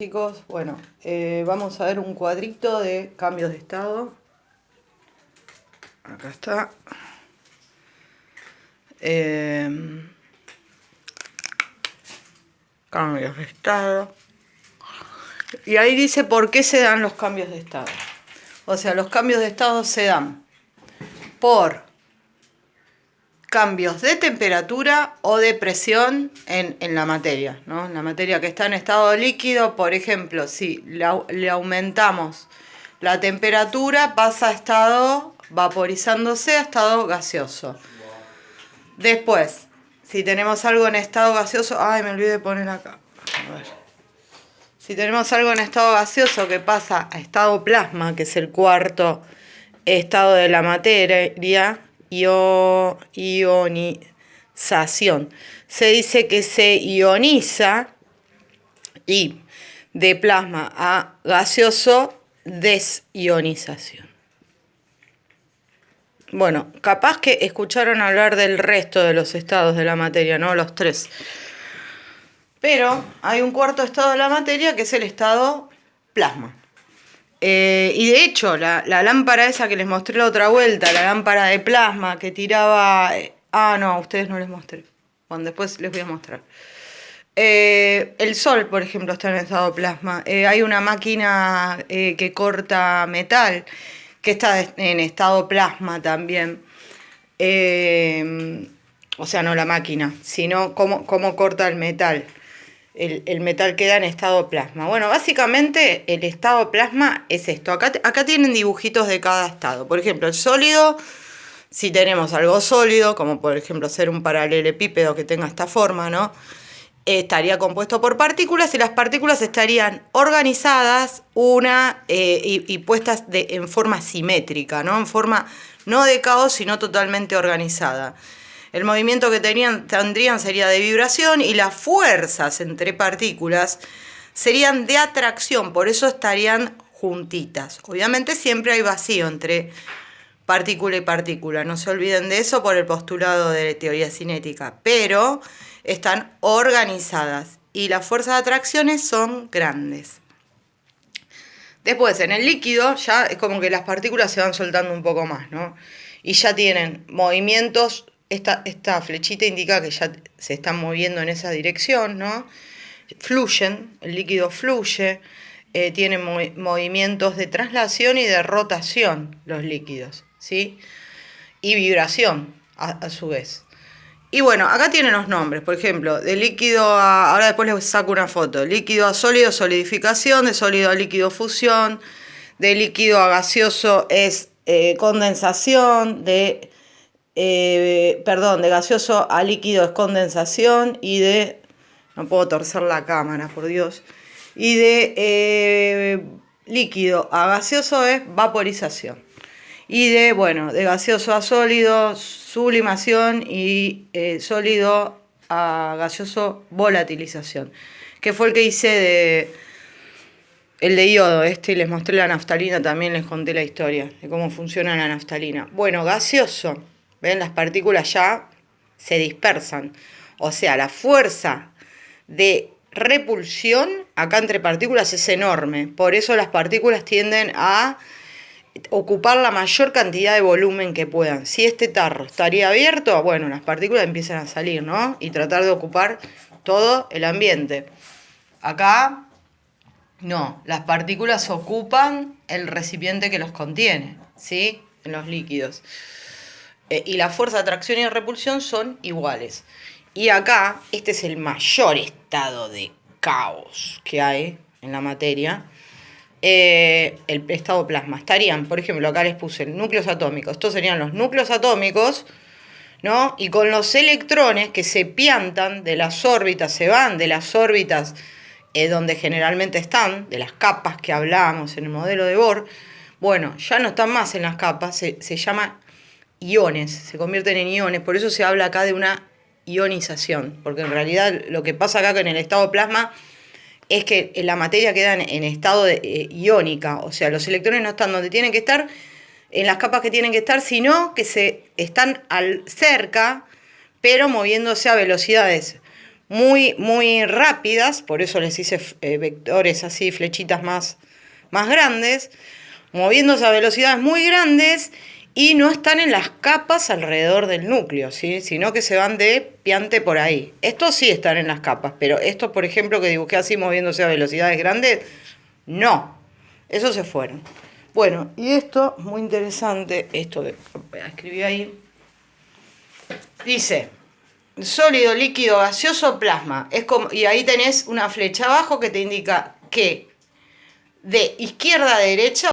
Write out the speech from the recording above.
Chicos, bueno, vamos a ver un cuadrito de cambios de estado. Acá está. Cambios de estado. Y ahí dice por qué se dan los cambios de estado. O sea, los cambios de estado se dan por cambios de temperatura o de presión en la materia, ¿no? En la materia que está en estado líquido, por ejemplo, si le aumentamos la temperatura, pasa a estado vaporizándose a estado gaseoso. Después, si tenemos algo en estado gaseoso, ay, me olvidé de poner acá. A ver. Si tenemos algo en estado gaseoso que pasa a estado plasma, que es el cuarto estado de la materia, ionización. Se dice que se ioniza y de plasma a gaseoso, desionización. Bueno, capaz que escucharon hablar del resto de los estados de la materia, no los tres. Pero hay un cuarto estado de la materia que es el estado plasma. Y de hecho, la lámpara esa que les mostré la otra vuelta, la lámpara de plasma que tiraba... no, a ustedes no les mostré. Bueno, después les voy a mostrar. El sol, por ejemplo, está en estado plasma. Hay una máquina que corta metal que está en estado plasma también. O sea, no la máquina, sino cómo corta el metal. El metal queda en estado plasma. Bueno, básicamente el estado plasma es esto. Acá tienen dibujitos de cada estado. Por ejemplo, el sólido, si tenemos algo sólido, como por ejemplo ser un paralelepípedo que tenga esta forma, ¿no? Estaría compuesto por partículas y las partículas estarían organizadas y puestas en forma simétrica, ¿no? En forma no de caos, sino totalmente organizada. El movimiento que tendrían sería de vibración y las fuerzas entre partículas serían de atracción, por eso estarían juntitas. Obviamente siempre hay vacío entre partícula y partícula, no se olviden de eso por el postulado de teoría cinética, pero están organizadas y las fuerzas de atracciones son grandes. Después, en el líquido ya es como que las partículas se van soltando un poco más, ¿no? Y ya tienen movimientos. Esta flechita indica que ya se están moviendo en esa dirección, ¿no? Fluyen, el líquido fluye, tienen movimientos de traslación y de rotación los líquidos, ¿sí? Y vibración, a su vez. Y bueno, acá tienen los nombres, por ejemplo, de líquido a... Ahora después les saco una foto. Líquido a sólido, solidificación, de sólido a líquido, fusión, de líquido a gaseoso es condensación, de gaseoso a líquido es condensación y de... No puedo torcer la cámara, por Dios. Y de líquido a gaseoso es vaporización. Y de gaseoso a sólido, sublimación y sólido a gaseoso, volatilización. Que fue el que hice el de iodo, y les mostré la naftalina, también les conté la historia de cómo funciona la naftalina. Bueno, gaseoso, ven, las partículas ya se dispersan. O sea, la fuerza de repulsión acá entre partículas es enorme. Por eso las partículas tienden a ocupar la mayor cantidad de volumen que puedan. Si este tarro estaría abierto, bueno, las partículas empiezan a salir, ¿no? Y tratar de ocupar todo el ambiente. Acá, no, las partículas ocupan el recipiente que los contiene, ¿sí? En los líquidos. Y la fuerza de atracción y de repulsión son iguales. Y acá, este es el mayor estado de caos que hay en la materia. El estado plasma. Estarían, por ejemplo, acá les puse núcleos atómicos. Estos serían los núcleos atómicos, ¿no? Y con los electrones que se piantan de las órbitas, se van de las órbitas donde generalmente están, de las capas que hablábamos en el modelo de Bohr. Bueno, ya no están más en las capas, se llama iones, se convierten en iones. Por eso se habla acá de una ionización, porque en realidad lo que pasa acá con el estado plasma es que la materia queda en estado iónica, o sea, los electrones no están donde tienen que estar, en las capas que tienen que estar, sino que están cerca, pero moviéndose a velocidades muy, muy rápidas, por eso les hice vectores así, flechitas más grandes, moviéndose a velocidades muy grandes y no están en las capas alrededor del núcleo, ¿sí? Sino que se van de piante por ahí. Estos sí están en las capas, pero estos, por ejemplo, que dibujé así moviéndose a velocidades grandes, no. Esos se fueron. Bueno, y esto, muy interesante, esto que escribí ahí, dice, sólido, líquido, gaseoso, plasma. Es como, y ahí tenés una flecha abajo que te indica que de izquierda a derecha